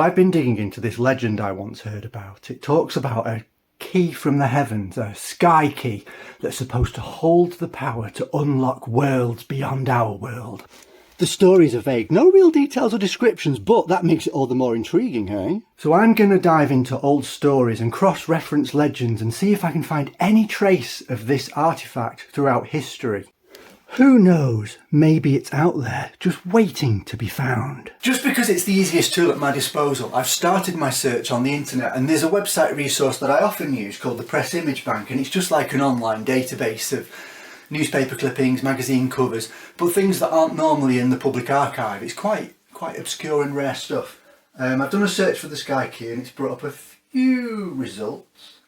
I've been digging into this legend I once heard about. It talks about a key from the heavens, a sky key, that's supposed to hold the power to unlock worlds beyond our world. The stories are vague, no real details or descriptions, but that makes it all the more intriguing, hey? So I'm going to dive into old stories and cross-reference legends and see if I can find any trace of this artefact throughout history. Who knows, maybe it's out there, just waiting to be found. Just because it's the easiest tool at my disposal, I've started my search on the internet, and there's a website resource that I often use called the Press Image Bank, and it's just like an online database of newspaper clippings, magazine covers, but things that aren't normally in the public archive. It's quite obscure and rare stuff. I've done a search for the Sky Key and it's brought up a few results.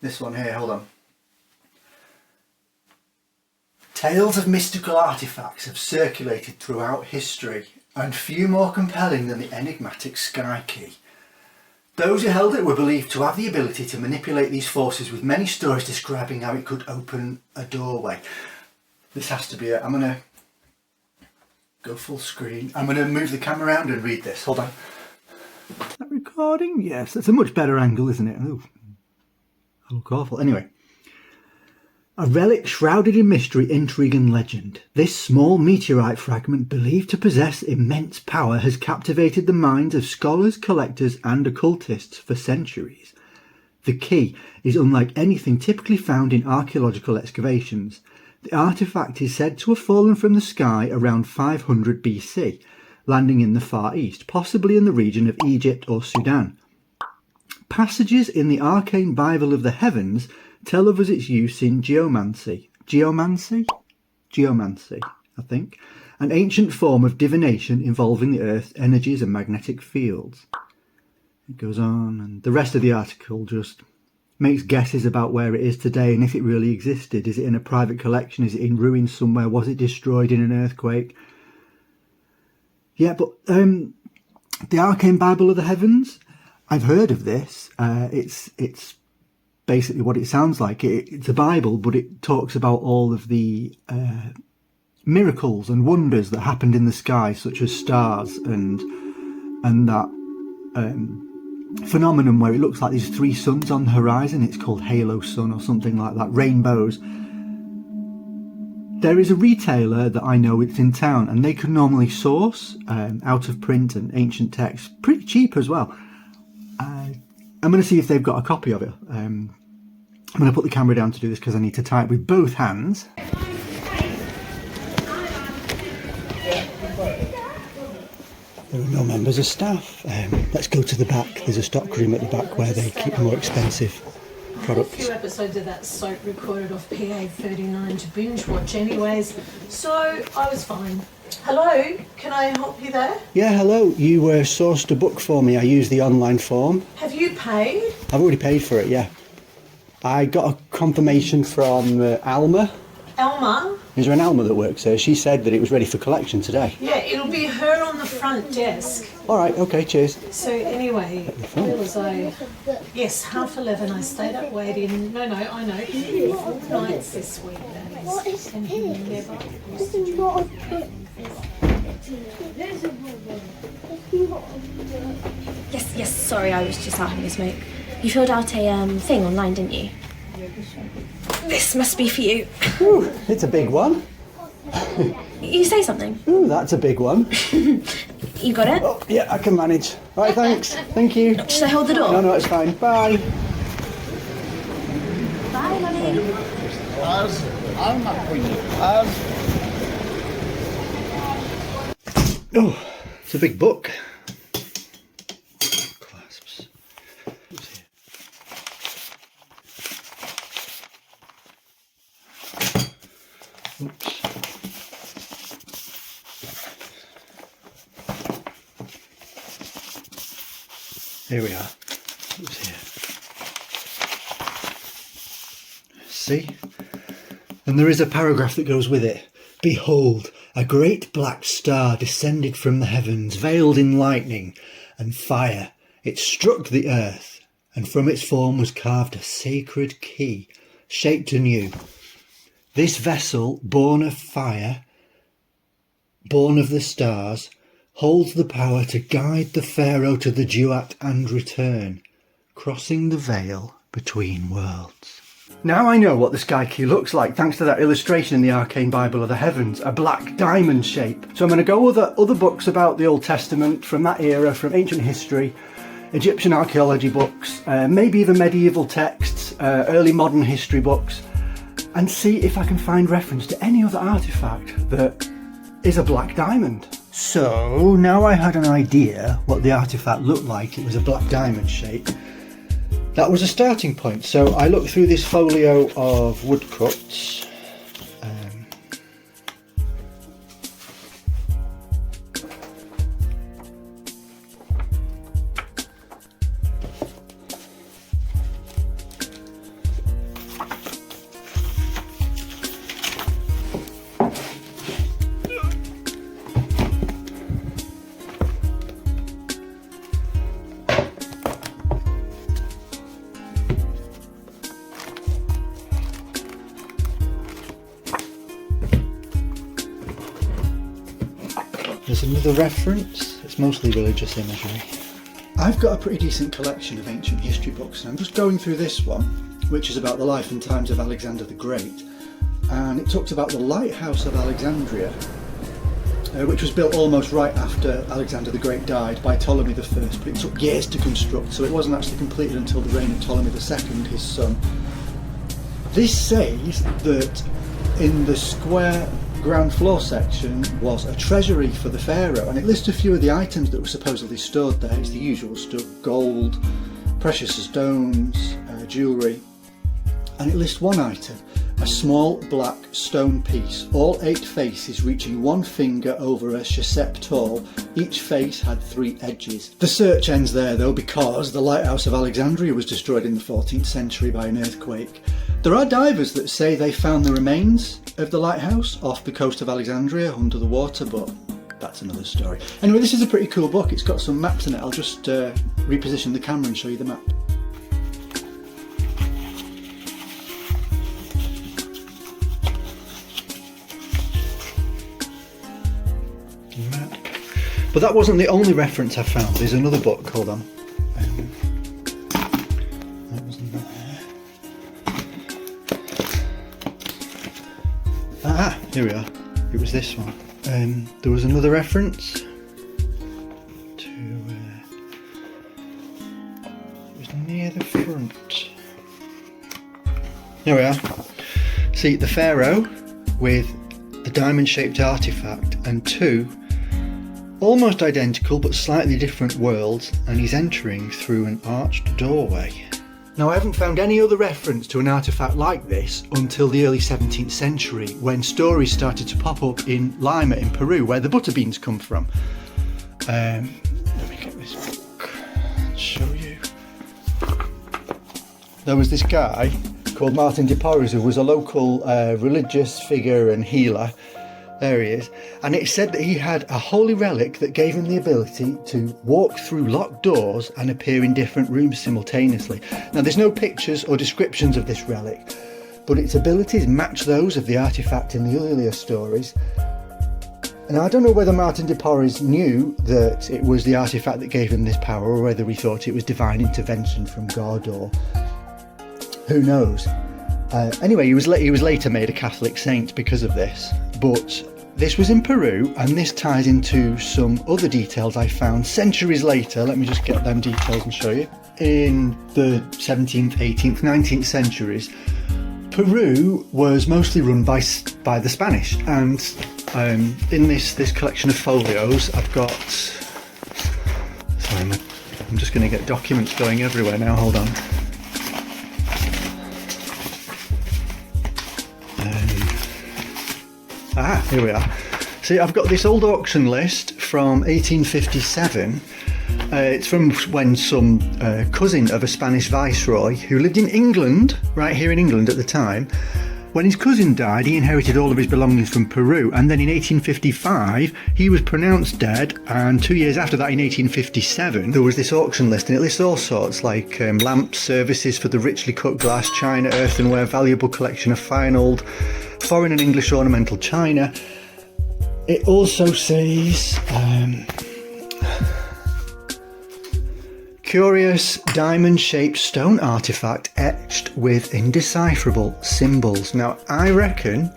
This one here, hold on. Tales of mystical artefacts have circulated throughout history, and few more compelling than the enigmatic Sky Key. Those who held it were believed to have the ability to manipulate these forces, with many stories describing how it could open a doorway. This has to be it. I'm going to go full screen. I'm going to move the camera around and read this. Hold on. Is that recording? Yes, that's a much better angle, isn't it? Oh, I look awful. Anyway. A relic shrouded in mystery, intrigue and legend. This small meteorite fragment, believed to possess immense power, has captivated the minds of scholars, collectors and occultists for centuries. The key is unlike anything typically found in archaeological excavations. The artefact is said to have fallen from the sky around 500 BC, landing in the Far East, possibly in the region of Egypt or Sudan. Passages in the arcane Bible of the Heavens tell of its use in geomancy, I think, an ancient form of divination involving the Earth's energies and magnetic fields. It goes on, and the rest of the article just makes guesses about where it is today and if it really existed. Is it in a private collection? Is it in ruins somewhere? Was it destroyed in an earthquake? Yeah, but the arcane Bible of the Heavens, I've heard of this. It's basically what it sounds like. It's a Bible, but it talks about all of the miracles and wonders that happened in the sky, such as stars and that phenomenon where it looks like there's three suns on the horizon. It's called halo sun or something like that, rainbows. There is a retailer that I know, it's in town, and they can normally source out of print and ancient texts pretty cheap as well. I'm going to see if they've got a copy of it. I'm going to put the camera down to do this because I need to tie it with both hands. There are no members of staff. Let's go to the back. There's a stock room at the back where they keep the more expensive products. A few episodes of that soap recorded off PA39 to binge watch anyways, so I was fine. Hello, can I help you there? Yeah, hello. You sourced a book for me. I used the online form. Have you paid? I've already paid for it, yeah. I got a confirmation from Alma. Alma? Is there an Alma that works there? She said that it was ready for collection today. Yeah, it'll be her on the front desk. All right, okay, cheers. So anyway, where was I? Yes, 11:30 I stayed up waiting. No, I know. 4 nights this week, that is. What is And he never This is not a good. Yes, sorry, I was just out having a smoke. You filled out a thing online, didn't you? This must be for you. Ooh, it's a big one. You say something. Ooh, that's a big one. You got it? Oh, yeah, I can manage. All right, thanks. Thank you. Should I hold the door? No, it's fine. Bye. Bye, Lolly. Oh, it's a big book. Clasps. What's here? Oops. Here we are. What's here? See? And there is a paragraph that goes with it. Behold, a great black star descended from the heavens, veiled in lightning and fire. It struck the earth, and from its form was carved a sacred key, shaped anew. This vessel, born of fire, born of the stars, holds the power to guide the pharaoh to the duat and return, crossing the veil between worlds. Now I know what the sky key looks like thanks to that illustration in the Arcane Bible of the Heavens, a black diamond shape. So I'm going to go with other books about the Old Testament from that era, from ancient history, Egyptian archaeology books, maybe even medieval texts, early modern history books, and see if I can find reference to any other artefact that is a black diamond. So now I had an idea what the artefact looked like. It was a black diamond shape. That was a starting point. So I looked through this folio of woodcuts. There's another reference. It's mostly religious imagery. I've got a pretty decent collection of ancient history books, and I'm just going through this one, which is about the life and times of Alexander the Great, and it talks about the Lighthouse of Alexandria, which was built almost right after Alexander the Great died by Ptolemy I, but it took years to construct, so it wasn't actually completed until the reign of Ptolemy II, his son. This says that in the square ground floor section was a treasury for the pharaoh, and it lists a few of the items that were supposedly stored there. It's the usual stuff: gold, precious stones, jewellery, and it lists one item, a small black stone piece, all 8 faces reaching 1 finger over a shasep tall. Each face had 3 edges. The search ends there though, because the Lighthouse of Alexandria was destroyed in the 14th century by an earthquake. There are divers that say they found the remains of the lighthouse off the coast of Alexandria under the water, but that's another story. Anyway, this is a pretty cool book. It's got some maps in it. I'll just reposition the camera and show you the map. But that wasn't the only reference I found. There's another book, hold on. That wasn't there. Ah, here we are. It was this one. There was another reference to, it was near the front. There we are. See, the pharaoh with the diamond-shaped artefact and 2 almost identical but slightly different worlds, and he's entering through an arched doorway. Now, I haven't found any other reference to an artefact like this until the early 17th century, when stories started to pop up in Lima in Peru, where the butter beans come from. Let me get this book and show you. There was this guy called Martin de Porres, who was a local religious figure and healer. There he is. And it said that he had a holy relic that gave him the ability to walk through locked doors and appear in different rooms simultaneously. Now, there's no pictures or descriptions of this relic, but its abilities match those of the artefact in the earlier stories. And I don't know whether Martin de Porres knew that it was the artefact that gave him this power, or whether he thought it was divine intervention from God, or who knows. Anyway, he was later made a Catholic saint because of this, but this was in Peru, and this ties into some other details I found centuries later. Let me just get them details and show you. In the 17th, 18th, 19th centuries, Peru was mostly run by the Spanish, and in this collection of folios I've got... Sorry, I'm just going to get documents going everywhere now, hold on. Here we are. See, I've got this old auction list from 1857. It's from when some cousin of a Spanish viceroy who lived in England, right here in England at the time. When his cousin died, he inherited all of his belongings from Peru, and then in 1855 he was pronounced dead, and 2 years after that, in 1857, there was this auction list, and it lists all sorts like lamps, services for the richly cut glass, china, earthenware, valuable collection of fine old foreign and English ornamental china. It also says curious diamond-shaped stone artifact etched with indecipherable symbols. Now, I reckon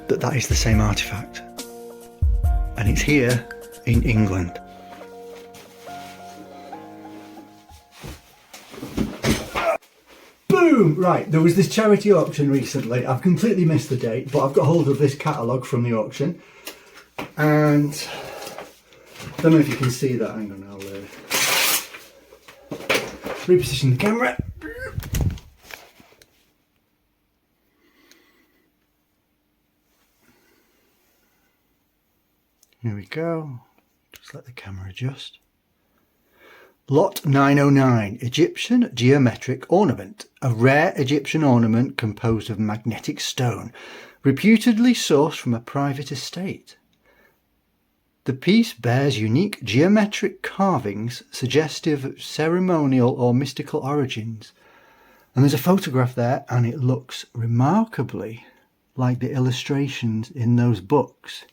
that is the same artifact, and it's here in England. Boom! Right, there was this charity auction recently. I've completely missed the date, but I've got hold of this catalogue from the auction, and I don't know if you can see that. Hang on, I'll reposition the camera. Here we go. Just let the camera adjust. Lot 909, Egyptian geometric ornament. A rare Egyptian ornament composed of magnetic stone, reputedly sourced from a private estate. The piece bears unique geometric carvings suggestive of ceremonial or mystical origins. And there's a photograph there, and it looks remarkably like the illustrations in those books.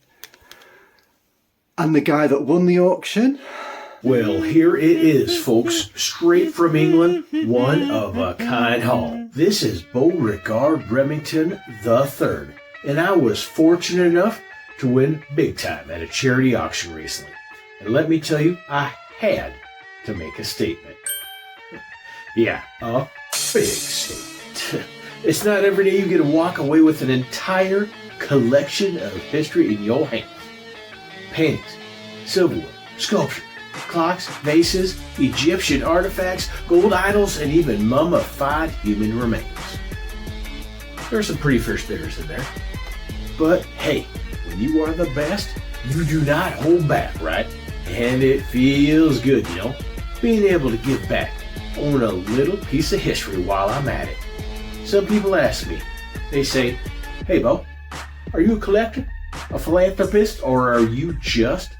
And the guy that won the auction? Well, here it is, folks, straight from England, one of a kind haul. This is Beauregard Remington III, and I was fortunate enough to win big time at a charity auction recently. And let me tell you, I had to make a statement. Yeah, a big statement. It's not every day you get to walk away with an entire collection of history in your hands. Paintings, silverware, sculpture, clocks, vases, Egyptian artifacts, gold idols, and even mummified human remains. There are some pretty fierce bidders in there. But hey, when you are the best, you do not hold back, right? And it feels good, you know, being able to give back, own a little piece of history while I'm at it. Some people ask me, they say, hey Bo, are you a collector, a philanthropist, or are you just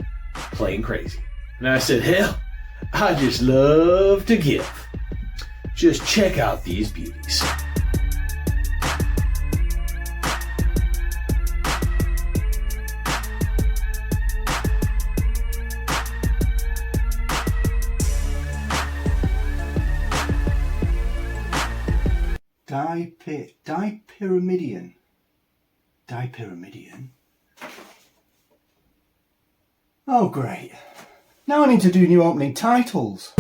plain crazy? And I said, hell, I just love to give. Just check out these beauties. Dipyramidion. Dipyramidion? Oh, great. Now I need to do new opening titles.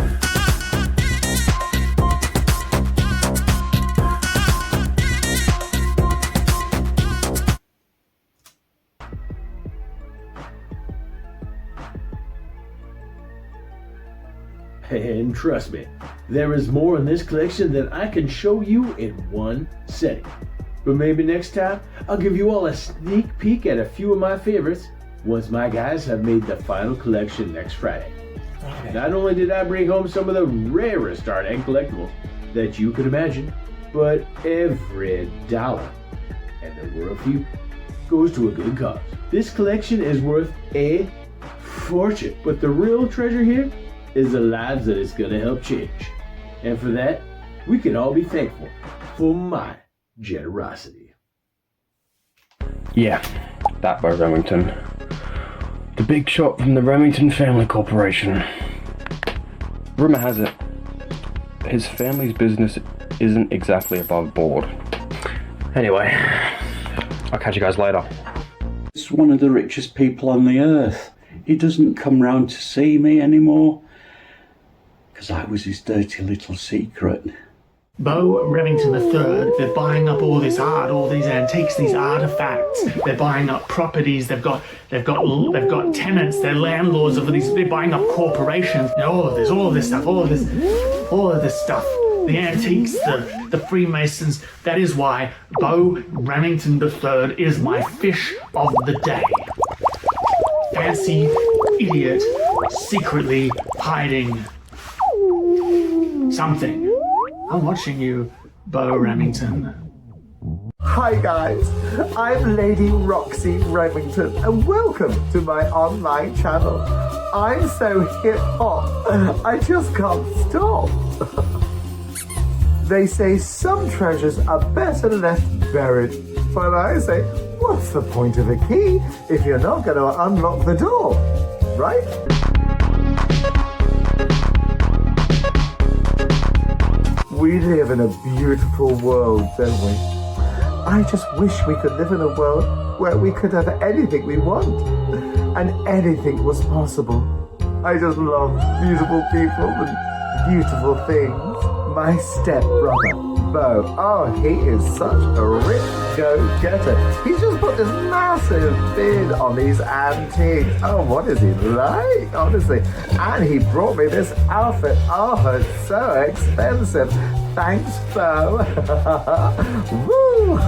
And trust me, there is more in this collection than I can show you in one setting. But maybe next time, I'll give you all a sneak peek at a few of my favorites once my guys have made the final collection next Friday. Okay. Not only did I bring home some of the rarest art and collectibles that you could imagine, but every dollar, and there were a few, goes to a good cause. This collection is worth a fortune, but the real treasure here is the lives that it's gonna help change. And for that, we can all be thankful for my generosity. Yeah, that by Remington. The big shot from the Remington Family Corporation. Rumor has it, his family's business isn't exactly above board. Anyway, I'll catch you guys later. He's one of the richest people on the earth. He doesn't come round to see me anymore because I was his dirty little secret. Beau Remington III, they're buying up all this art, all these antiques, these artifacts. They're buying up properties. They've got tenants. They're landlords of these. They're buying up corporations. Oh, there's all of this stuff. All of this stuff. The antiques, the Freemasons. That is why Beau Remington III is my fish of the day. Fancy idiot, secretly hiding something. I'm watching you, Beau Remington. Hi guys, I'm Lady Roxy Remington and welcome to my online channel. I'm so hip hop, I just can't stop. They say some treasures are better left buried, but I say, What's the point of a key if you're not going to unlock the door, right? We live in a beautiful world, don't we? I just wish we could live in a world where we could have anything we want and anything was possible. I just love beautiful people and beautiful things. My stepbrother, Bo, oh, he is such a rich go-getter. He's just put this massive bid on these antiques. Oh, what is he like, honestly? And he brought me this outfit. Oh, it's so expensive. Thanks, Bo. Woo!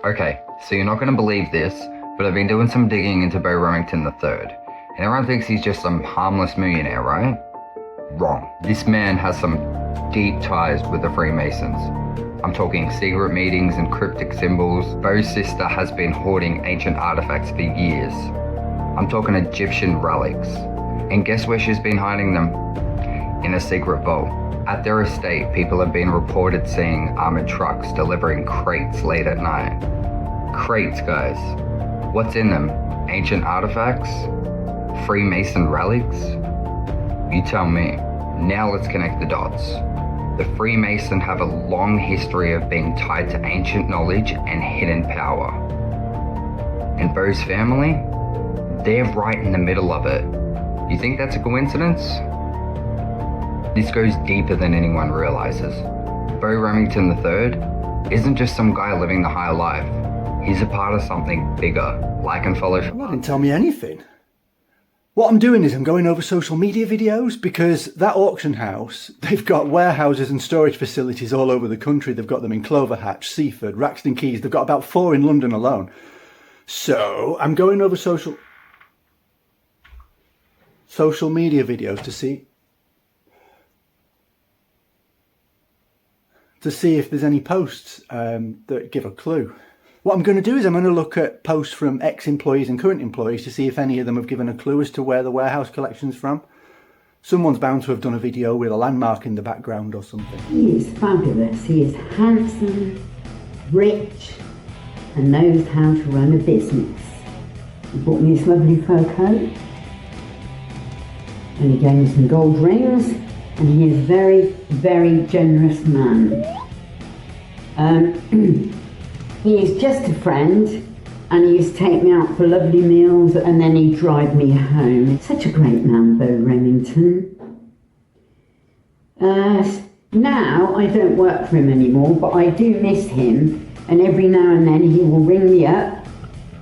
Okay, so you're not going to believe this, but I've been doing some digging into Bo Remington III, and everyone thinks he's just some harmless millionaire, right? Wrong. This man has some deep ties with the Freemasons. I'm talking secret meetings and cryptic symbols. Bo's sister has been hoarding ancient artifacts for years. I'm talking Egyptian relics. And guess where she's been hiding them? In a secret vault. At their estate, people have been reported seeing armored trucks delivering crates late at night. Crates, guys. What's in them? Ancient artifacts? Freemason relics? You tell me. Now let's connect the dots. The Freemason have a long history of being tied to ancient knowledge and hidden power. And Bo's family? They're right in the middle of it. You think that's a coincidence? This goes deeper than anyone realizes. Bo Remington III isn't just some guy living the high life. He's a part of something bigger. Like and follow. Well, didn't tell me anything. What I'm doing is I'm going over social media videos because that auction house, they've got warehouses and storage facilities all over the country. They've got them in Cloverhatch, Seaford, Raxton Keys. They've got about 4 in London alone. So I'm going over social media videos to see if there's any posts that give a clue. What I'm going to do is I'm going to look at posts from ex-employees and current employees to see if any of them have given a clue as to where the warehouse collection's from. Someone's bound to have done a video with a landmark in the background or something. He is fabulous. He is handsome, rich, and knows how to run a business. He bought me this lovely fur coat, and he gave me some gold rings, and he is a very, very generous man. He is just a friend, and he used to take me out for lovely meals, and then he'd drive me home. Such a great man, Bo Remington. Now I don't work for him anymore, but I do miss him, and every now and then he will ring me up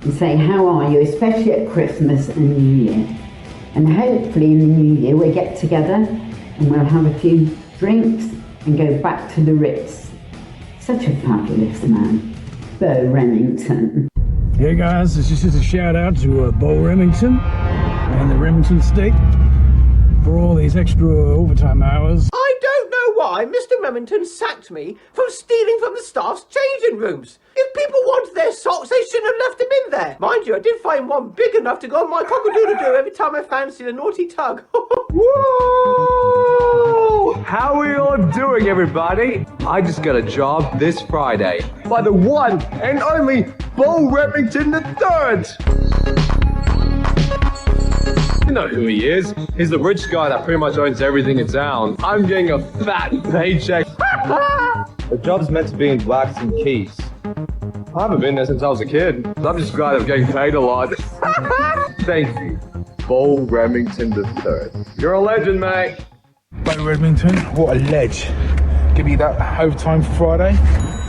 and say, how are you, especially at Christmas and New Year. And hopefully in the New Year we'll get together and we'll have a few drinks and go back to the Ritz. Such a fabulous man. Bo Remington. Hey guys, this is just a shout out to Bo Remington and the Remington estate for all these extra overtime hours. I don't know why Mr. Remington sacked me from stealing from the staff's changing rooms. If people wanted their socks, they shouldn't have left them in there. Mind you, I did find one big enough to go on my cock-a-doodle-doo every time I fancied a naughty tug. Whoa! How are you all doing, everybody? I just got a job this Friday by the one and only Bo Remington III. You know who he is. He's the rich guy that pretty much owns everything in town. I'm getting a fat paycheck. The job's meant to be in Raxton Keys. I haven't been there since I was a kid. So I'm just glad I'm getting paid a lot. Thank you, Bo Remington III. You're a legend, mate. Bo Remington, what a ledge. Give me that overtime for Friday.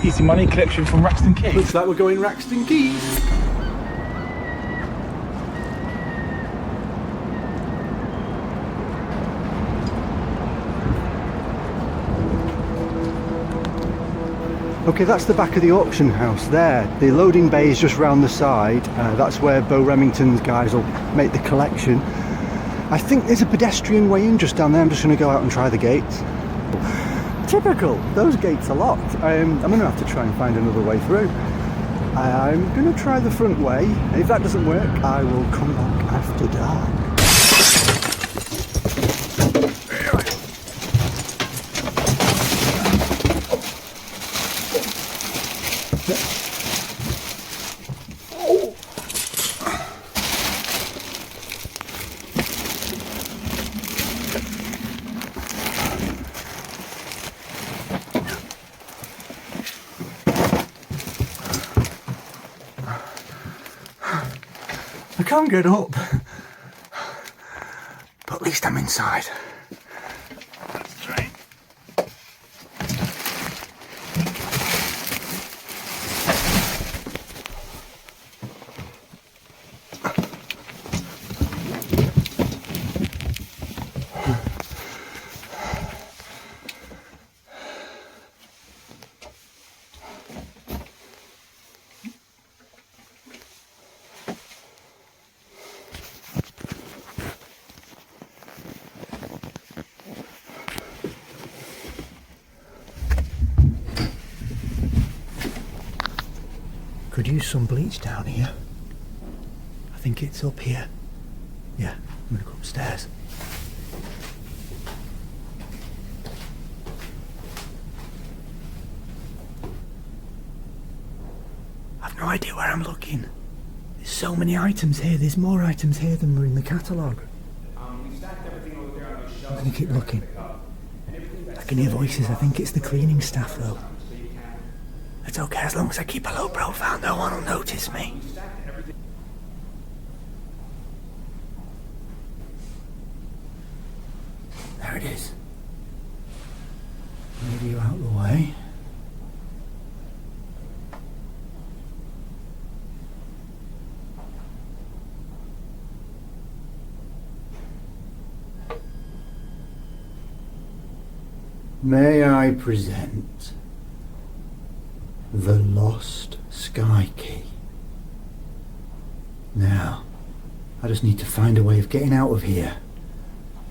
Easy money collection from Raxton Keys. Looks like we're going Raxton Keys. Okay, that's the back of the auction house there. The loading bay is just round the side. That's where Bo Remington's guys will make the collection. I think there's a pedestrian way in just down there. I'm just going to go out and try the gates. Typical, those gates are locked. I'm going to have to try and find another way through. I'm going to try the front way. If that doesn't work, I will come back after dark. I can't get up. But at least I'm inside. That's great. Could use some bleach down here. I think it's up here. Yeah, I'm gonna go upstairs. I've no idea where I'm looking. There's so many items here. There's more items here than were in the catalogue. I'm gonna keep looking. I can hear voices. I think it's the cleaning staff though. It's okay as long as I keep a low profile, no one will notice me. There it is. Move you out the way. May I present the Lost Sky Key. Now, I just need to find a way of getting out of here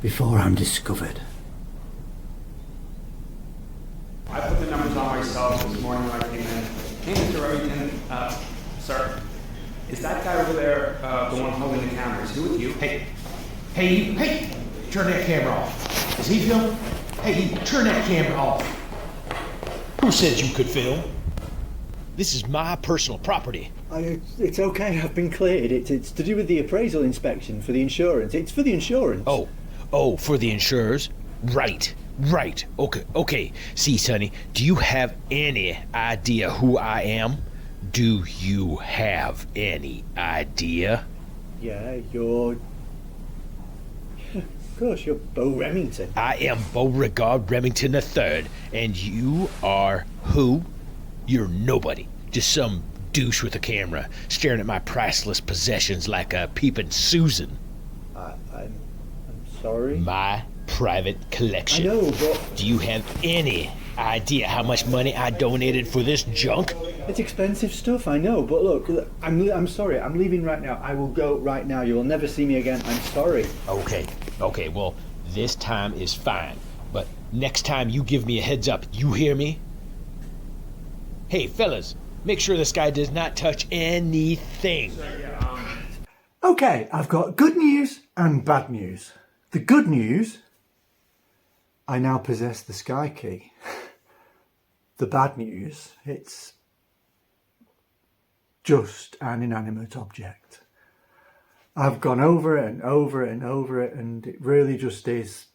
before I'm discovered. I put the numbers on myself this morning when I came in. Hey, Mr. Remington, sir, is that guy over there the one holding the camera? Is he with you? Hey, turn that camera off. Is he filming? Hey, turn that camera off. Who said you could film? This is my personal property. It's okay, I've been cleared. It's to do with the appraisal inspection for the insurance. It's for the insurance. Oh, for the insurers? Right. Okay. See, Sonny, do you have any idea who I am? Do you have any idea? Yeah, you're... Of course, you're Beau Remington. I am Beauregard Remington III, and you are who? You're nobody. Just some douche with a camera, staring at my priceless possessions like a peeping Susan. I'm sorry? My private collection. I know, but... Do you have any idea how much money I donated for this junk? It's expensive stuff, I know, but look, I'm sorry, I'm leaving right now. I will go right now. You will never see me again. I'm sorry. Okay, well, this time is fine. But next time you give me a heads up, you hear me? Hey, fellas, make sure this guy does not touch anything. Okay, I've got good news and bad news. The good news, I now possess the Sky Key. The bad news, it's just an inanimate object. I've gone over it and over it and over it, and it really just is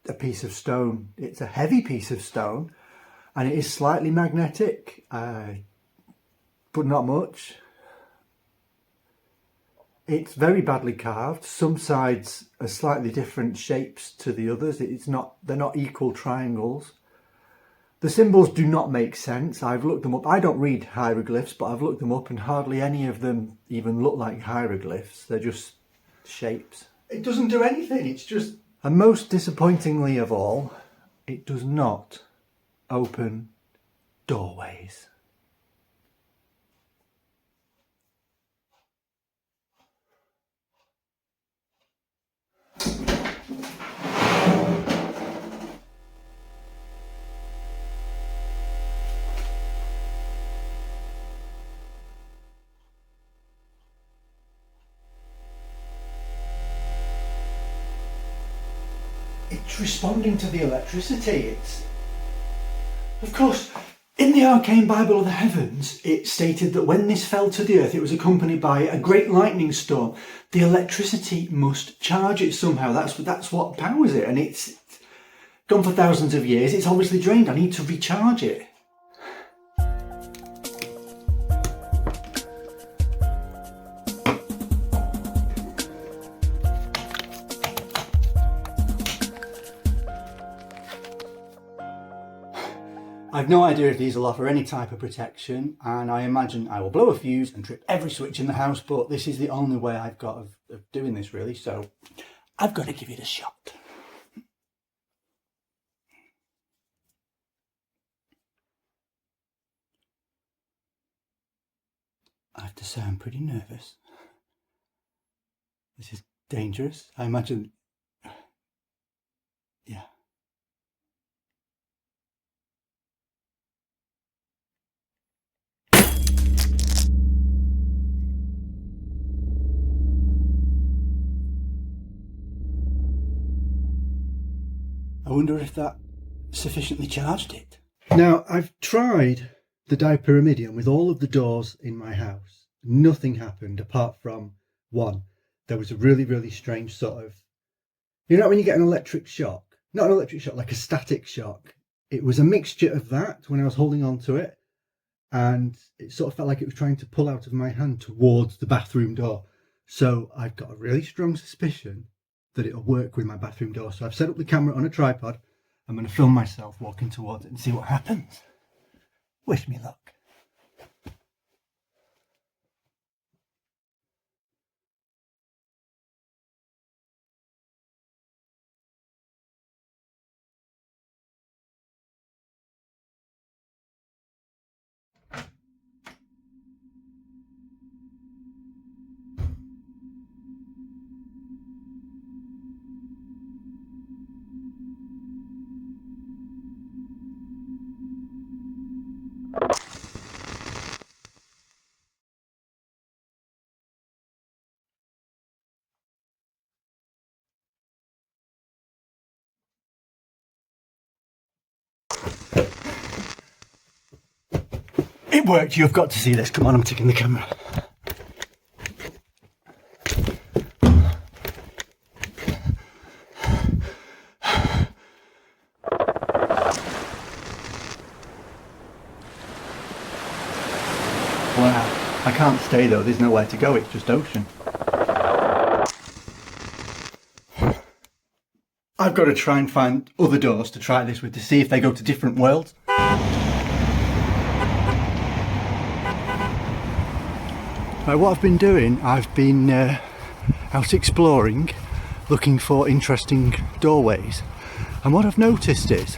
a piece of stone. It's a heavy piece of stone, and it is slightly magnetic, but not much. It's very badly carved. Some sides are slightly different shapes to the others. They're not equal triangles. The symbols do not make sense. I've looked them up. I don't read hieroglyphs, but I've looked them up and hardly any of them even look like hieroglyphs. They're just shapes. It doesn't do anything. It's just... And most disappointingly of all, it does not open doorways. It's responding to the electricity. Of course, in the Arcane Bible of the Heavens, it stated that when this fell to the earth, it was accompanied by a great lightning storm. The electricity must charge it somehow. That's what powers it, and it's gone for thousands of years. It's obviously drained. I need to recharge it. I've no idea if these will offer any type of protection, and I imagine I will blow a fuse and trip every switch in the house, but this is the only way I've got of doing this really, so I've got to give it a shot. I have to say I'm pretty nervous. This is dangerous. I imagine... Yeah. I wonder if that sufficiently charged it. Now, I've tried the dipyramidion with all of the doors in my house. Nothing happened apart from one. There was a really, really strange sort of... You know when you get an electric shock? Not an electric shock, like a static shock. It was a mixture of that when I was holding on to it, and it sort of felt like it was trying to pull out of my hand towards the bathroom door. So I've got a really strong suspicion that it'll work with my bathroom door. So I've set up the camera on a tripod. I'm going to film myself walking towards it and see what happens. Wish me luck. It worked, you've got to see this. Come on, I'm taking the camera. Wow, I can't stay though, there's nowhere to go, it's just ocean. I've got to try and find other doors to try this with to see if they go to different worlds. Right, what I've been doing, I've been out exploring, looking for interesting doorways, and what I've noticed is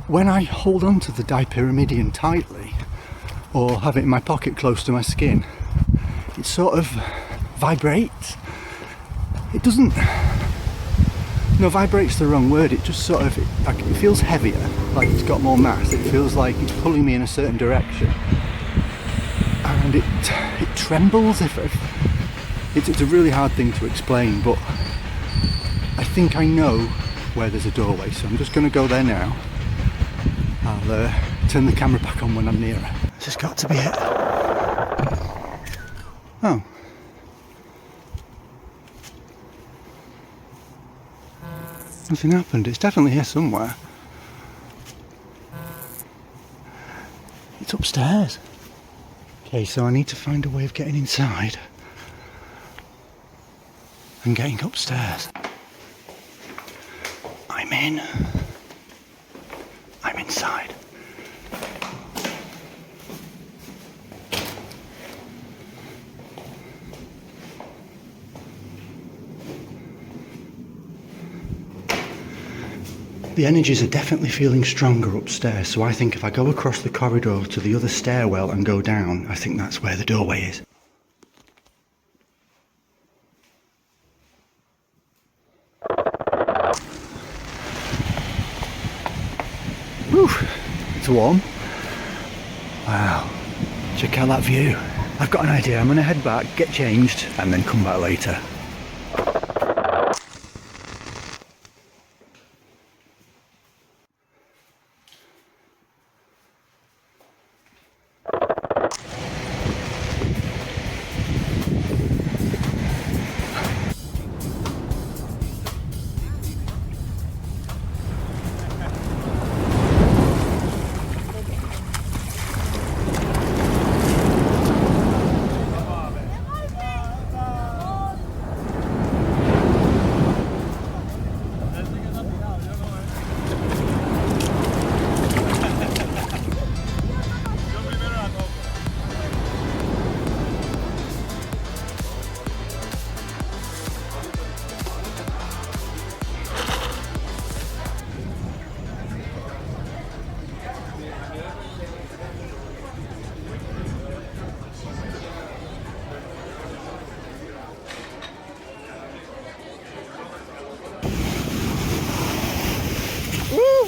when I hold on to the dipyramidion tightly or have it in my pocket close to my skin, it sort of vibrates. It doesn't, no, vibrate's the wrong word, it just sort of, it feels heavier, like it's got more mass. It feels like it's pulling me in a certain direction. And it trembles. It's a really hard thing to explain, but I think I know where there's a doorway, so I'm just going to go there now. I'll turn the camera back on when I'm nearer. This has got to be it. Oh. Nothing happened. It's definitely here somewhere. It's upstairs. Okay, so I need to find a way of getting inside and getting upstairs. I'm in. I'm inside. The energies are definitely feeling stronger upstairs, so I think if I go across the corridor to the other stairwell and go down, I think that's where the doorway is. Whew, it's warm. Wow, check out that view. I've got an idea, I'm going to head back, get changed, and then come back later.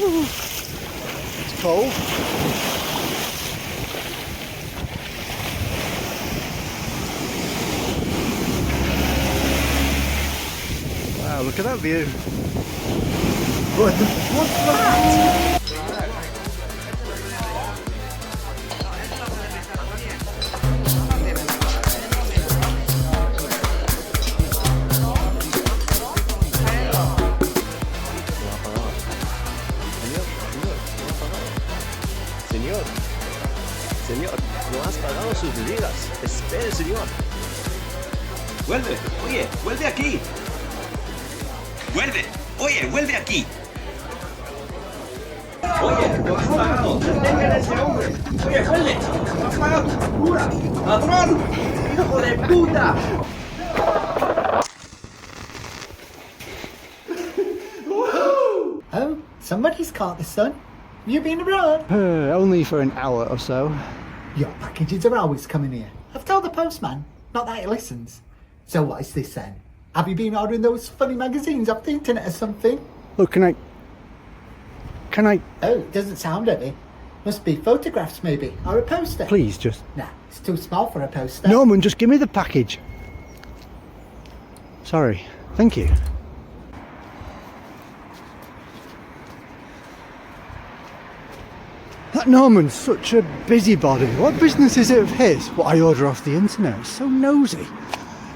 It's cold. Wow, look at that view. What's that? Señor, no has pagado sus bebidas. Espere, señor. Vuelve, oye, vuelve aquí. Vuelve, oye, vuelve aquí. Oye, no has pagado. Detengan a ese hombre. Oye, vuelve. No has pagado. ¡Pura! ¡Ladrón! ¡Hijo de puta! Oh, somebody's caught the sun. Have you been abroad? Only for an hour or so. Your packages are always coming here. I've told the postman. Not that he listens. So what is this then? Have you been ordering those funny magazines off the internet or something? Look, can I... Oh, it doesn't sound heavy. Must be photographs maybe, or a poster. Please, just... Nah, it's too small for a poster. Norman, just give me the package. Sorry. Thank you. That Norman's such a busybody. What business is it of his? What I order off the internet? It's so nosy.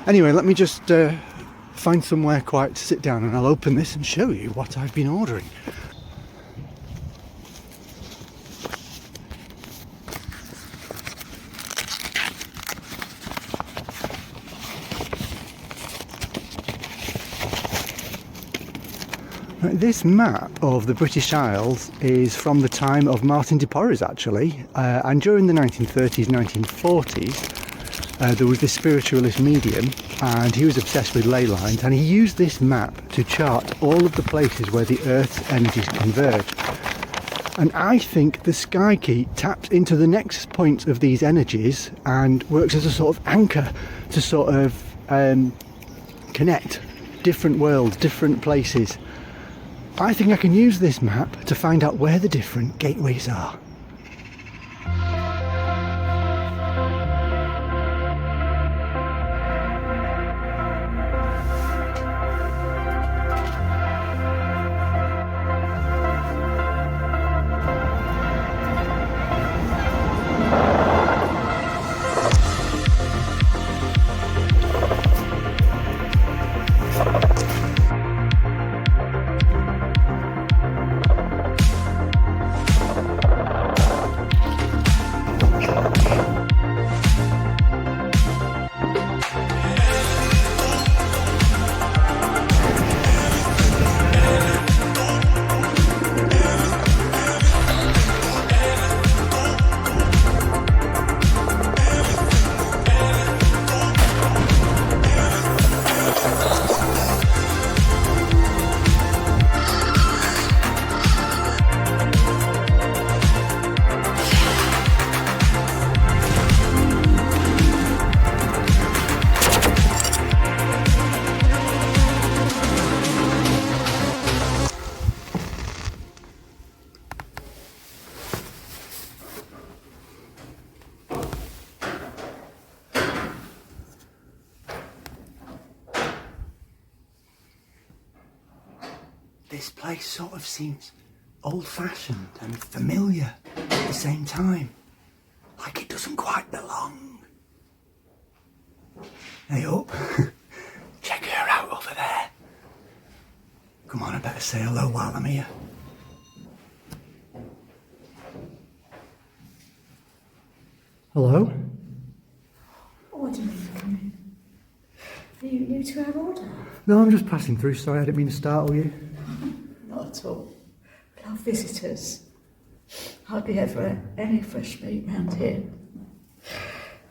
Anyway, let me just find somewhere quiet to sit down and I'll open this and show you what I've been ordering. Right, this map of the British Isles is from the time of Martin de Porres actually, and during the 1930s, 1940s there was this spiritualist medium and he was obsessed with ley lines, and he used this map to chart all of the places where the Earth's energies converge. And I think the Sky Key taps into the nexus points of these energies and works as a sort of anchor to sort of connect different worlds, different places. I think I can use this map to find out where the different gateways are. This place sort of seems old-fashioned and familiar at the same time. Like it doesn't quite belong. Hey up. Check her out over there. Come on, I better say hello while I'm here. Hello? What do you mean come in? Are you new to our order? No, I'm just passing through. Sorry, I didn't mean to startle you. Not at all. Love visitors. Hardly ever any fresh meat round here.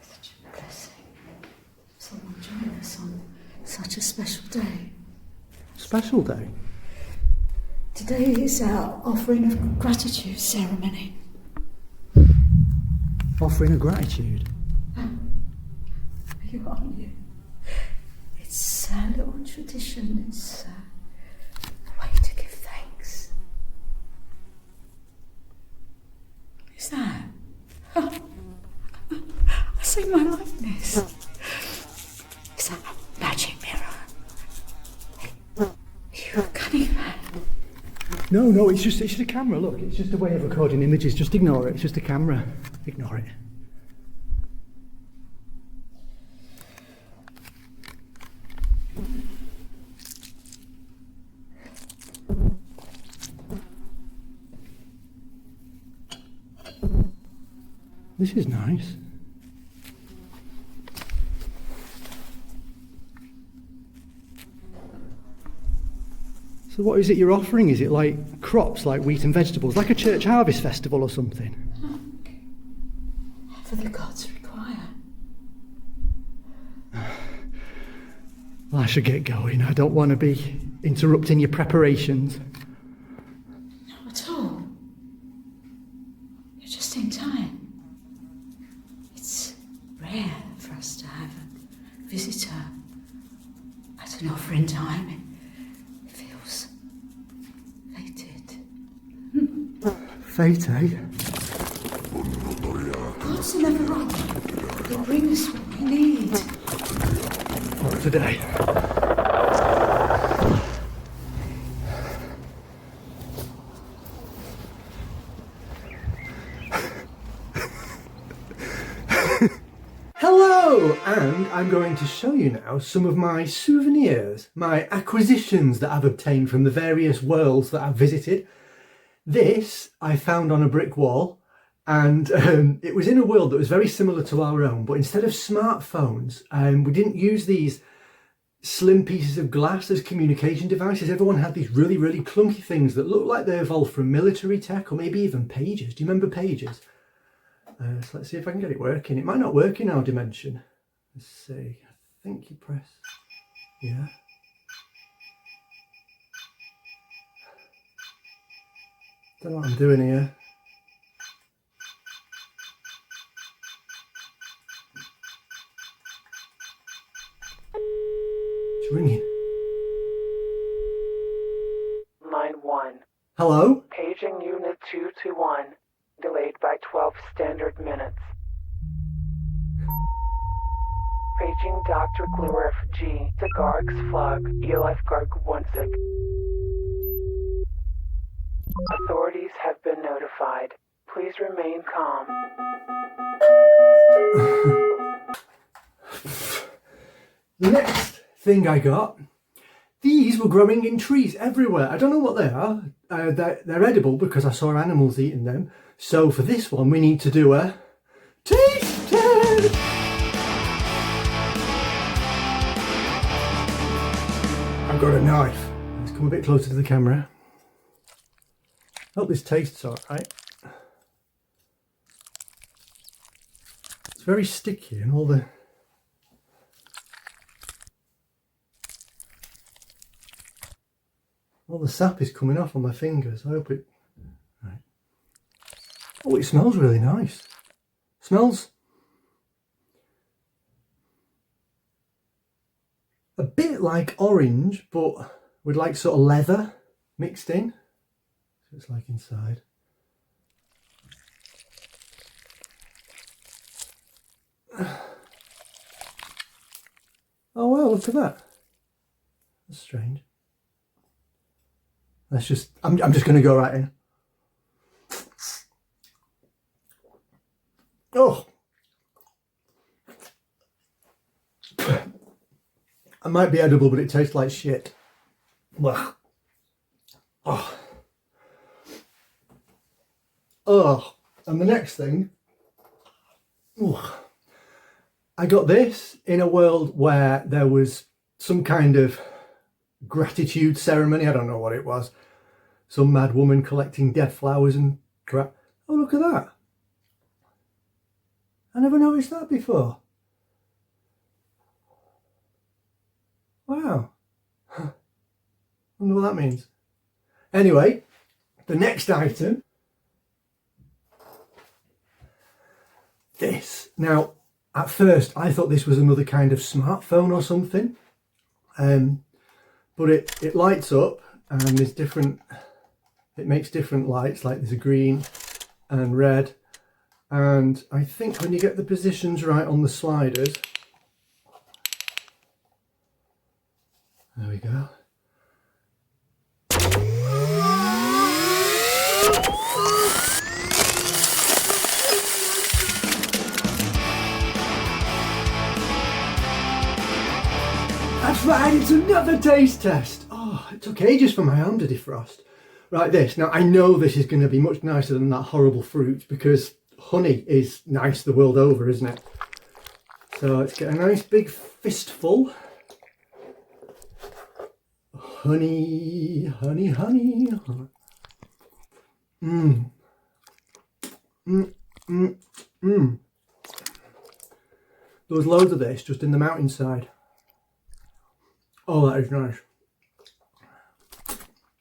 Such a blessing. Someone join us on such a special day. Special day? Today is our offering of gratitude ceremony. Offering of gratitude? You are you. It's a little tradition. It's a way to give thanks. No, it's just a camera, look. It's just a way of recording images. Just ignore it. It's just a camera. Ignore it. This is nice. So what is it you're offering? Is it like crops, like wheat and vegetables, like a church harvest festival or something? For the gods require. Well, I should get going. I don't want to be interrupting your preparations. Not at all. You're just in time. It's rare for us to have a visitor at an offering time. It feels fated. Fate, eh? Gods are never wrong. They bring us what we need. Not today. Hello! And I'm going to show you now some of my souvenirs, my acquisitions that I've obtained from the various worlds that I've visited. This I found on a brick wall, and it was in a world that was very similar to our own, but instead of smartphones, we didn't use these slim pieces of glass as communication devices. Everyone had these really, really clunky things that looked like they evolved from military tech or maybe even pagers. Do you remember pagers? So let's see if I can get it working. It might not work in our dimension. Let's see. I think you press. Yeah. Don't know what I'm doing here. It's ringing. Line 1. Hello? Paging Unit 221. Delayed by 12 standard minutes. Paging Dr. Gluerf G. Sigargs Flag, Elifgarg Wunsik. Authorities have been notified. Please remain calm. The next thing I got, these were growing in trees everywhere. I don't know what they are. They're edible because I saw animals eating them. So for this one, we need to do a taste test. I've got a knife. Let's come a bit closer to the camera. Hope this tastes alright. It's very sticky and all the sap is coming off on my fingers. I hope it... Right. Oh, it smells really nice. Smells a bit like orange, but with like sort of leather mixed in. So it's like inside. Oh wow, look at that. That's strange. Let's just, I'm just going to go right in. Oh. It might be edible, but it tastes like shit. Ugh. Oh. Oh. And the next thing, I got this in a world where there was some kind of gratitude ceremony. I don't know what it was. Some mad woman collecting dead flowers and crap. Oh, look at that. I never noticed that before. Wow. Wonder what that means. Anyway, the next item. This. Now, at first, I thought this was another kind of smartphone or something. But it lights up and there's different, it makes different lights, like there's a green and red. And I think when you get the positions right on the sliders, there we go. That's right, it's another taste test. Oh, it took ages for my arm to defrost. Right, this. Now, I know this is going to be much nicer than that horrible fruit because honey is nice the world over, isn't it? So let's get a nice big fistful. Honey, honey, honey. Mmm. Mmm, mmm, mmm. There was loads of this just in the mountainside. Oh, that is nice.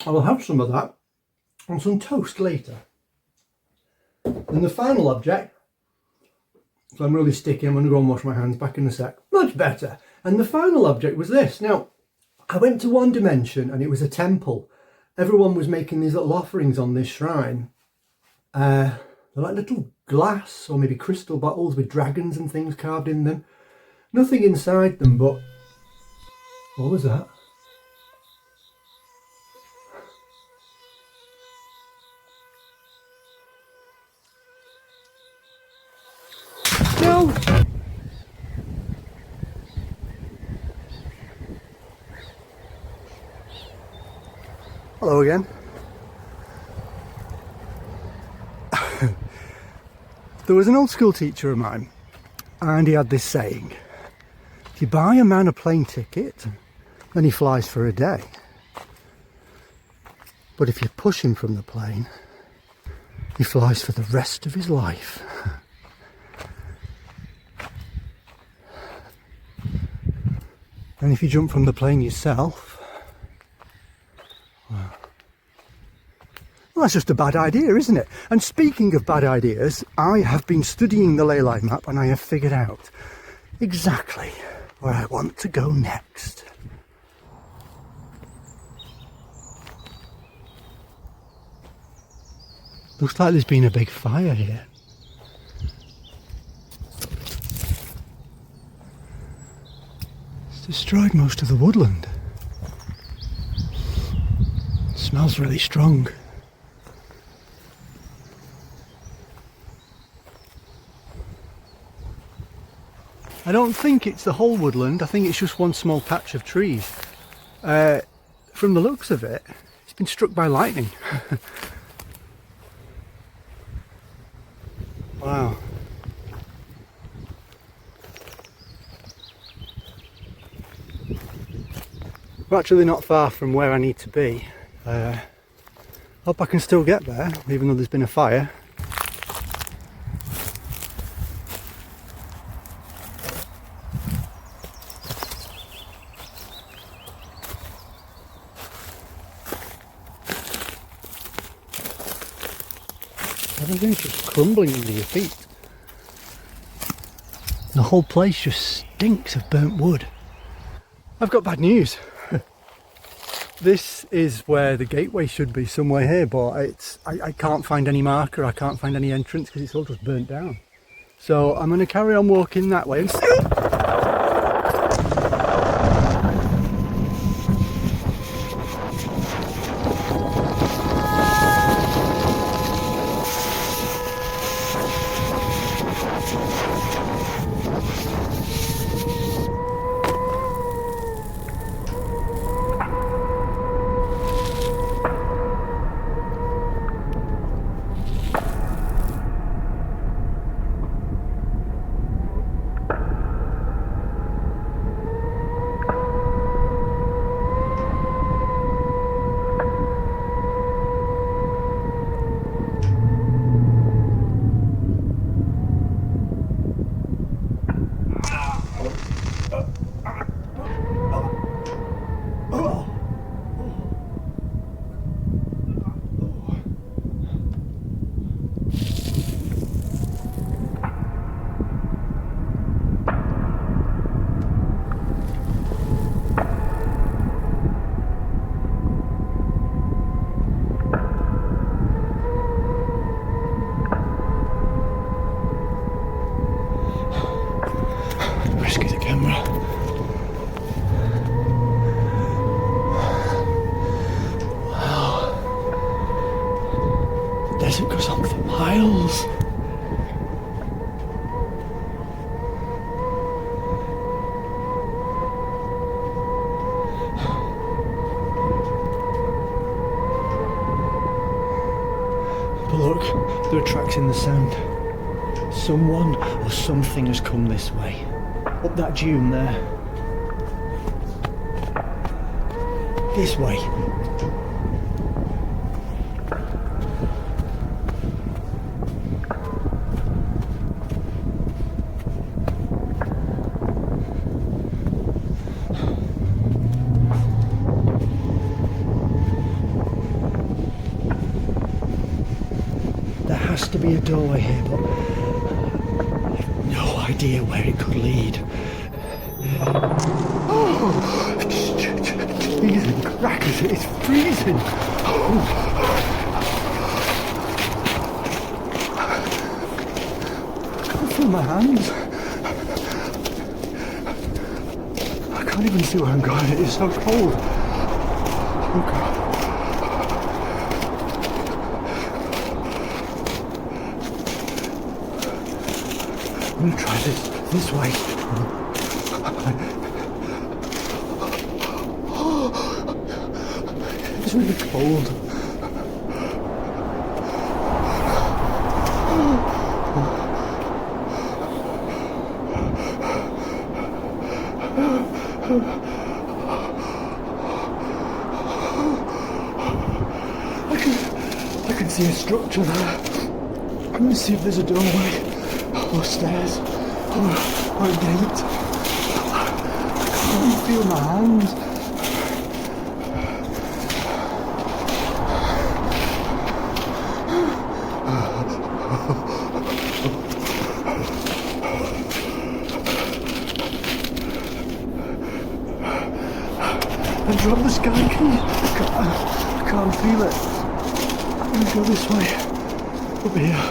I will have some of that on some toast later. And the final object, so I'm really sticky, I'm going to go and wash my hands, back in a sec. Much better. And the final object was this. Now, I went to One Dimension and it was a temple. Everyone was making these little offerings on this shrine. They're like little glass or maybe crystal bottles with dragons and things carved in them. Nothing inside them, but what was that? No! Hello again. There was an old school teacher of mine and he had this saying: if you buy a man a plane ticket, then he flies for a day. But if you push him from the plane, he flies for the rest of his life. And if you jump from the plane yourself, well, that's just a bad idea, isn't it? And speaking of bad ideas, I have been studying the ley line map and I have figured out exactly where I want to go next. Looks like there's been a big fire here. It's destroyed most of the woodland. It smells really strong. I don't think it's the whole woodland, I think it's just one small patch of trees. From the looks of it, it's been struck by lightning. Wow. We're actually not far from where I need to be. Hope I can still get there, even though there's been a fire. Everything's just crumbling under your feet. The whole place just stinks of burnt wood. I've got bad news. This is where the gateway should be, somewhere here, but I can't find any marker, I can't find any entrance because it's all just burnt down. So I'm going to carry on walking that way and see. There are tracks in the sand. Someone or something has come this way. Up that dune there. This way. There has to be a doorway here, but I have no idea where it could lead. Oh, freezing crackers, it's freezing. I can't feel my hands. I can't even see where I'm going, it is so cold. Oh God. I'm gonna try this way. It's really cold. I can see a structure there. I'm gonna see if there's a doorway. Or stairs, or a gate. I can't feel my hands. I dropped the sky key. I can't feel it. I'm gonna go this way. Up here.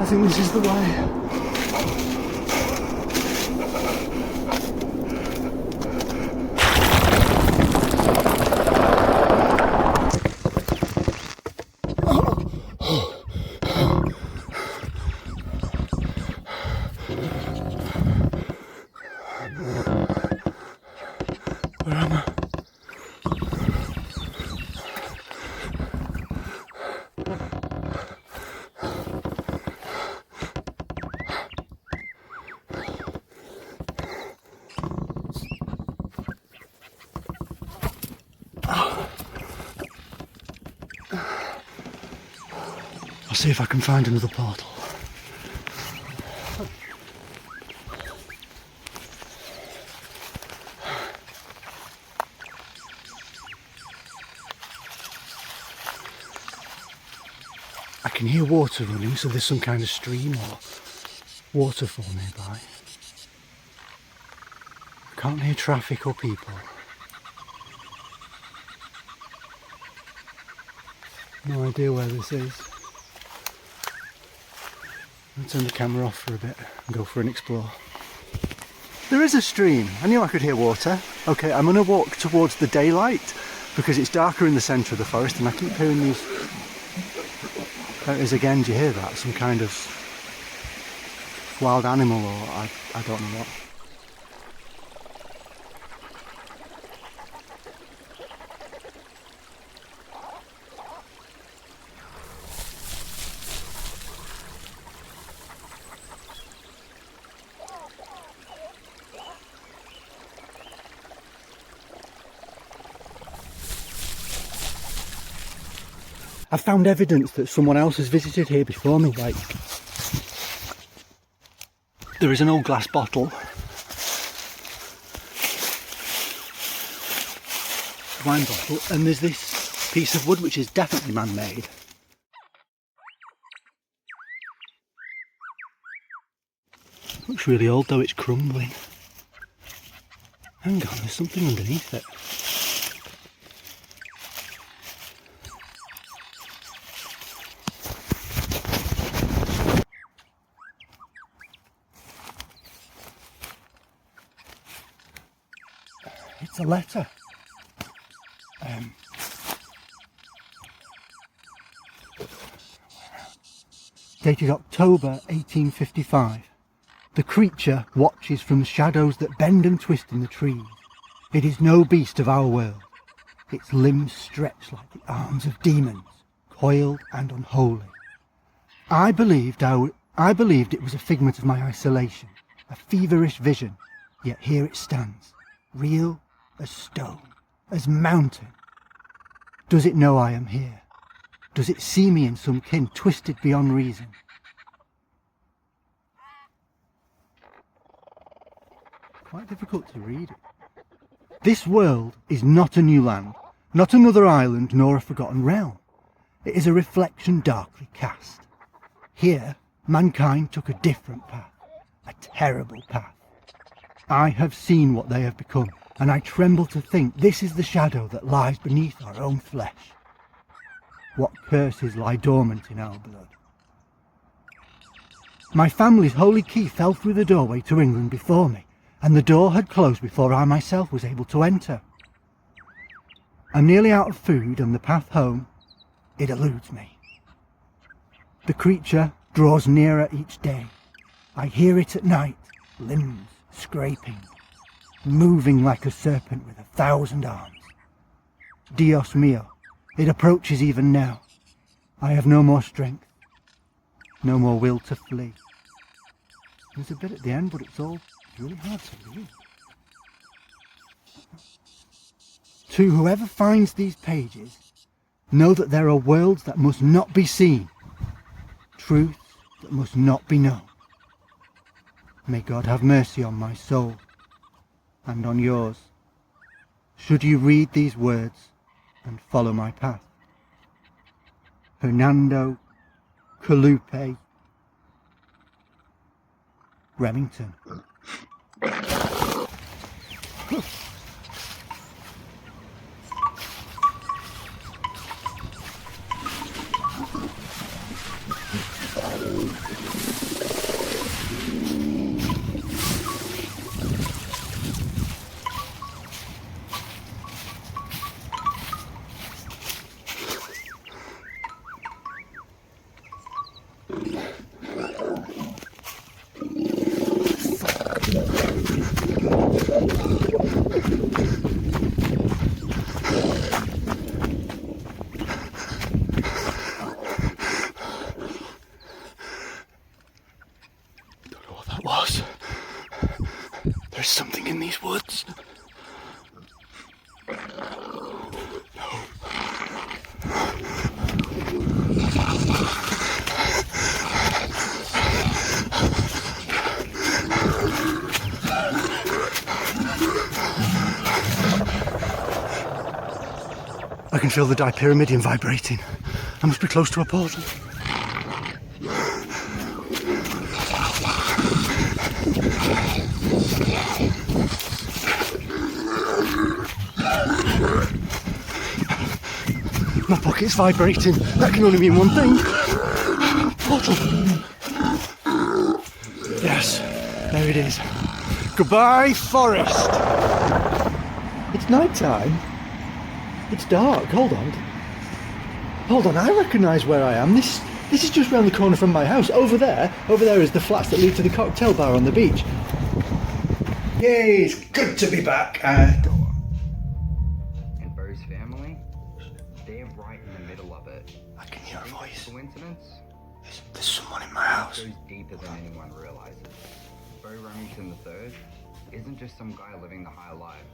I think this is the way. Where am I? I'll see if I can find another portal. I can hear water running, so there's some kind of stream or waterfall nearby. I can't hear traffic or people. No idea where this is. I'll turn the camera off for a bit and go for an explore. There is a stream. I knew I could hear water. Okay, I'm going to walk towards the daylight because it's darker in the centre of the forest and I keep hearing these... There it is again, do you hear that? Some kind of wild animal or I don't know what. I've found evidence that someone else has visited here before me, like there is an old glass bottle, wine bottle, and there's this piece of wood which is definitely man-made. Looks really old though, it's crumbling. Hang on, there's something underneath it. It's a letter. Dated October 1855. The creature watches from shadows that bend and twist in the trees. It is no beast of our world. its limbs stretched like the arms of demons, coiled and unholy. I believed it was a figment of my isolation, a feverish vision, yet here it stands, real as stone, as mountain. Does it know I am here? Does it see me in some kin twisted beyond reason? Quite difficult to read it. This world is not a new land, not another island, nor a forgotten realm. It is a reflection darkly cast. Here, mankind took a different path, a terrible path. I have seen what they have become, and I tremble to think this is the shadow that lies beneath our own flesh. What curses lie dormant in our blood? My family's holy key fell through the doorway to England before me, and the door had closed before I myself was able to enter. I'm nearly out of food, and the path home, it eludes me. The creature draws nearer each day. I hear it at night, limbs scraping, moving like a serpent with 1,000 arms. Dios mio, it approaches even now. I have no more strength, no more will to flee. There's a bit at the end, but it's really hard to read. To whoever finds these pages, know that there are worlds that must not be seen, truths that must not be known. May God have mercy on my soul and on yours, should you read these words and follow my path. Hernando Calupe Remington. There's something in these woods. I can feel the dipyramidion vibrating. I must be close to a portal. My pocket's vibrating. That can only mean one thing. Portal. Yes, there it is. Goodbye, forest. It's night time. It's dark. Hold on. I recognise where I am. This is just round the corner from my house. Over there is the flats that lead to the cocktail bar on the beach. Yay, it's good to be back. And Bo's family, they're right in the middle of it. I can hear a voice. Coincidence? There's someone in my house. It goes deeper than anyone realizes. Bo Remington III isn't just some guy living the high life.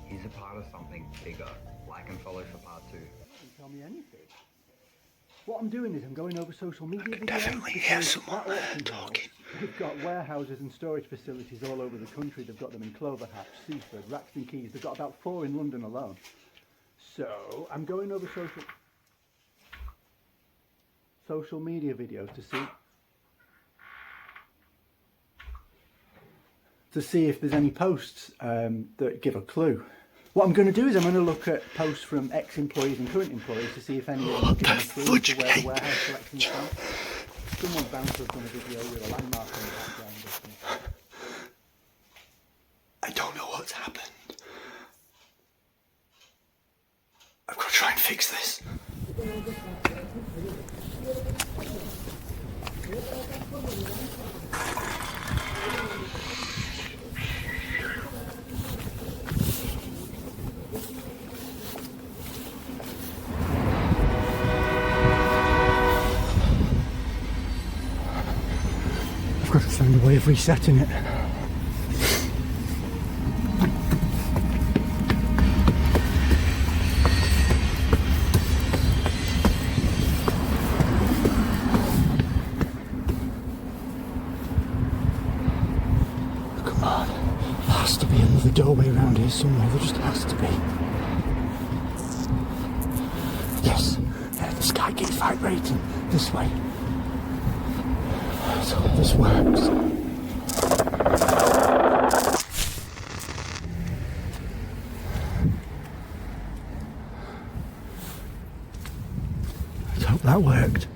He's a part of something bigger. Like and follow for part 2. Don't tell me anything. What I'm doing is I'm going over social media. I can definitely hear someone talking. They've got warehouses and storage facilities all over the country. They've got them in Cloverhatch, Seaford, Raxton Keys. They've got about 4 in London alone. So I'm going over social media videos to see if there's any posts that give a clue. What I'm going to do is I'm going to look at posts from ex-employees and current employees to see if any of them give a clue to where the warehouse collection's from. Someone's bound to have done a video with a landmark in the background or something. I don't know what's happened. I've got to try and fix this. find a way of resetting it. Come on. There has to be another doorway around here somewhere. There just has to be. Yes. The sky keeps vibrating. This way. So this works. I hope that worked.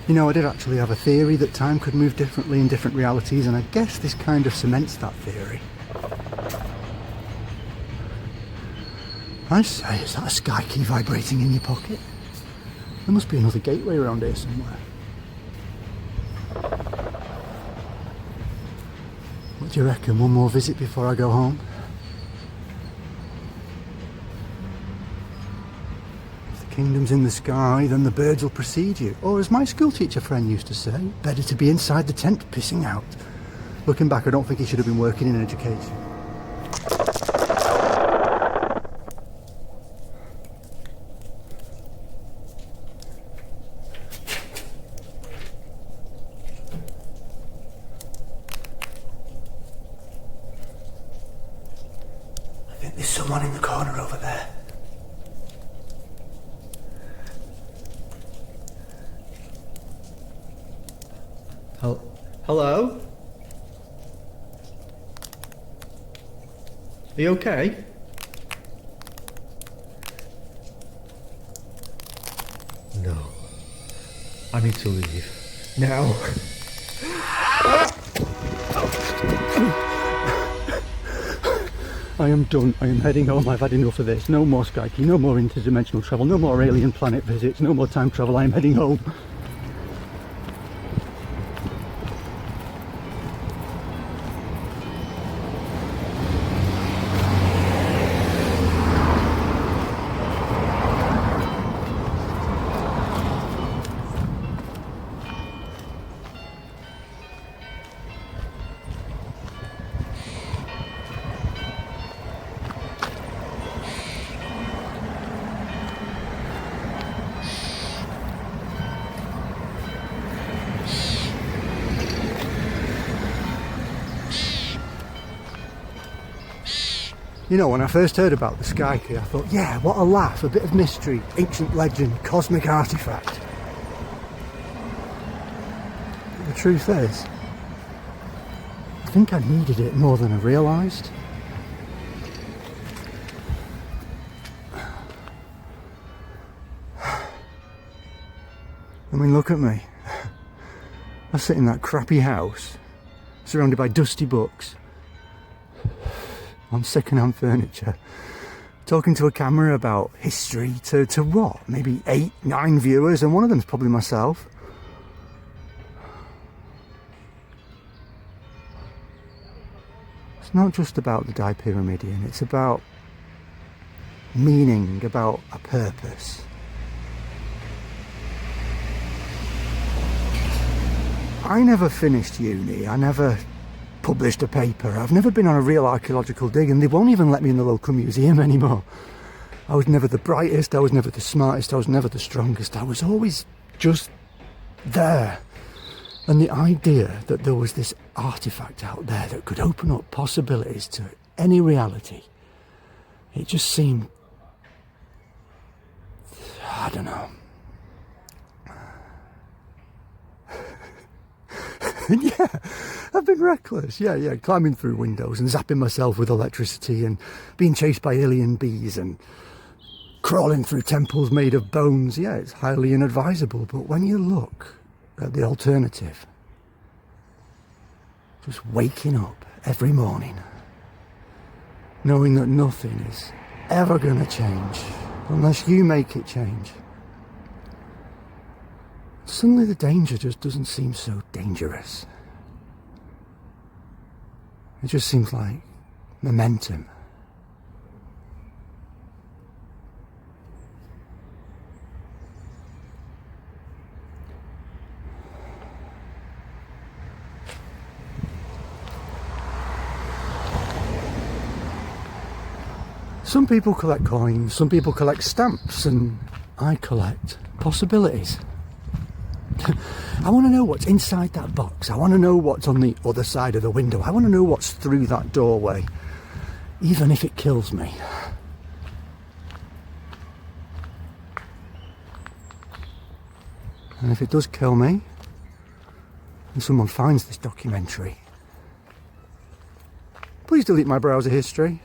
You know, I did actually have a theory that time could move differently in different realities, and I guess this kind of cements that theory. I say, is that a sky key vibrating in your pocket? There must be another gateway around here somewhere. What do you reckon? One more visit before I go home? If the kingdom's in the sky, then the birds will precede you. Or as my schoolteacher friend used to say, better to be inside the tent pissing out. Looking back, I don't think he should have been working in education. There's someone in the corner over there. Hello? Are you okay? No. I need to leave. Now. I am done. I am heading home. I've had enough of this. No more Skykey, no more interdimensional travel, no more alien planet visits, no more time travel. I am heading home. You know, when I first heard about the Skykey, I thought, yeah, what a laugh, a bit of mystery, ancient legend, cosmic artifact. But the truth is, I think I needed it more than I realised. I mean, look at me. I sit in that crappy house, surrounded by dusty books, on second-hand furniture, talking to a camera about history to what? Maybe 8, 9 viewers, and one of them's probably myself. It's not just about the Dipyramidion, it's about meaning, about a purpose. I never finished uni, I never published a paper, I've never been on a real archaeological dig, and they won't even let me in the local museum anymore. I was never the brightest, I was never the smartest, I was never the strongest, I was always just there. And the idea that there was this artifact out there that could open up possibilities to any reality, it just seemed, I don't know. Yeah, I've been reckless, yeah, climbing through windows and zapping myself with electricity and being chased by alien bees and crawling through temples made of bones. Yeah, it's highly inadvisable, but when you look at the alternative, just waking up every morning, knowing that nothing is ever going to change unless you make it change. Suddenly the danger just doesn't seem so dangerous. It just seems like momentum. Some people collect coins, some people collect stamps, and I collect possibilities. I want to know what's inside that box. I want to know what's on the other side of the window. I want to know what's through that doorway, even if it kills me. And if it does kill me, and someone finds this documentary, please delete my browser history.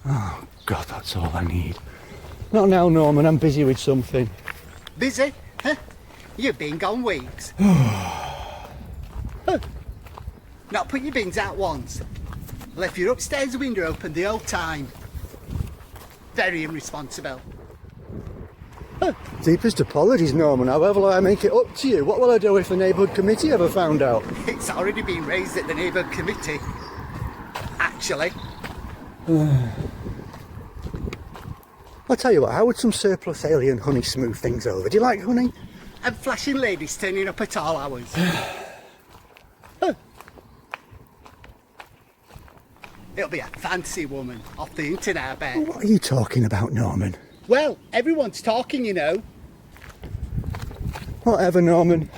Oh God, that's all I need. Not now, Norman, I'm busy with something. Busy? Huh? You've been gone weeks. Huh. Not put your bins out once. Left your upstairs window open the whole time. Very irresponsible. Deepest apologies, Norman. However will I make it up to you? What will I do if the neighbourhood committee ever found out? It's already been raised at the neighbourhood committee. Actually. I'll tell you what, how would some surplus alien honey smooth things over? Do you like honey? And flashing ladies turning up at all hours. It'll be a fancy woman off the internet, I bet. What are you talking about, Norman? Well, everyone's talking, you know. Whatever, Norman.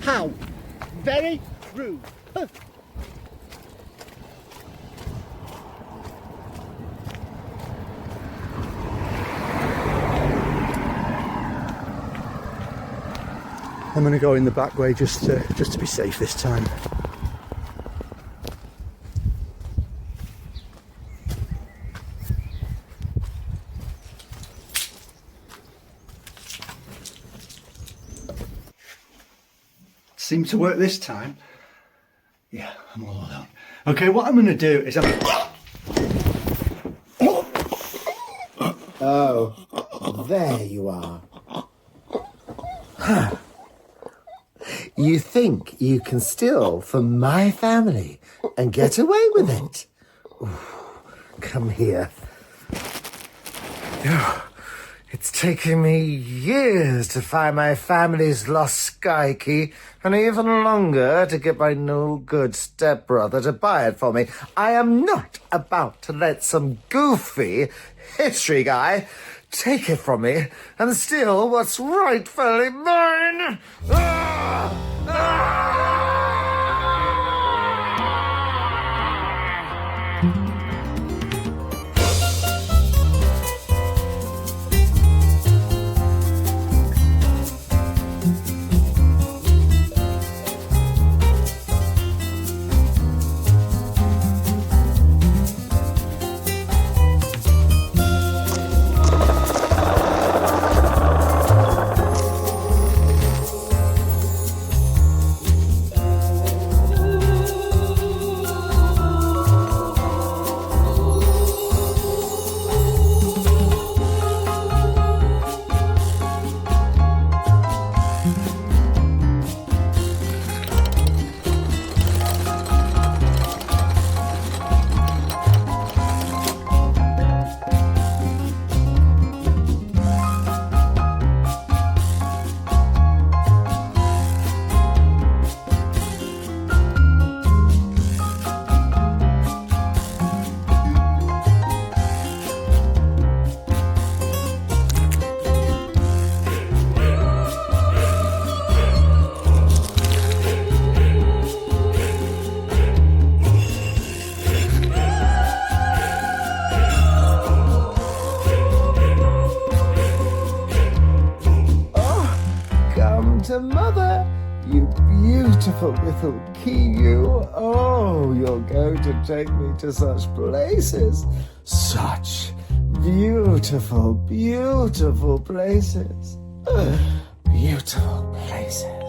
How? Very rude. I'm going to go in the back way just to be safe this time. Seemed to work this time. Yeah, I'm all alone. Okay, what I'm going to do is Oh, there you are. Huh. You think you can steal from my family and get away with it? Ooh, come here. It's taken me years to find my family's lost sky key, and even longer to get my no-good stepbrother to buy it for me. I am not about to let some goofy history guy take it from me and steal what's rightfully mine. To mother, you beautiful little key, you. Oh, you're going to take me to such places. Such beautiful, beautiful places. Beautiful places.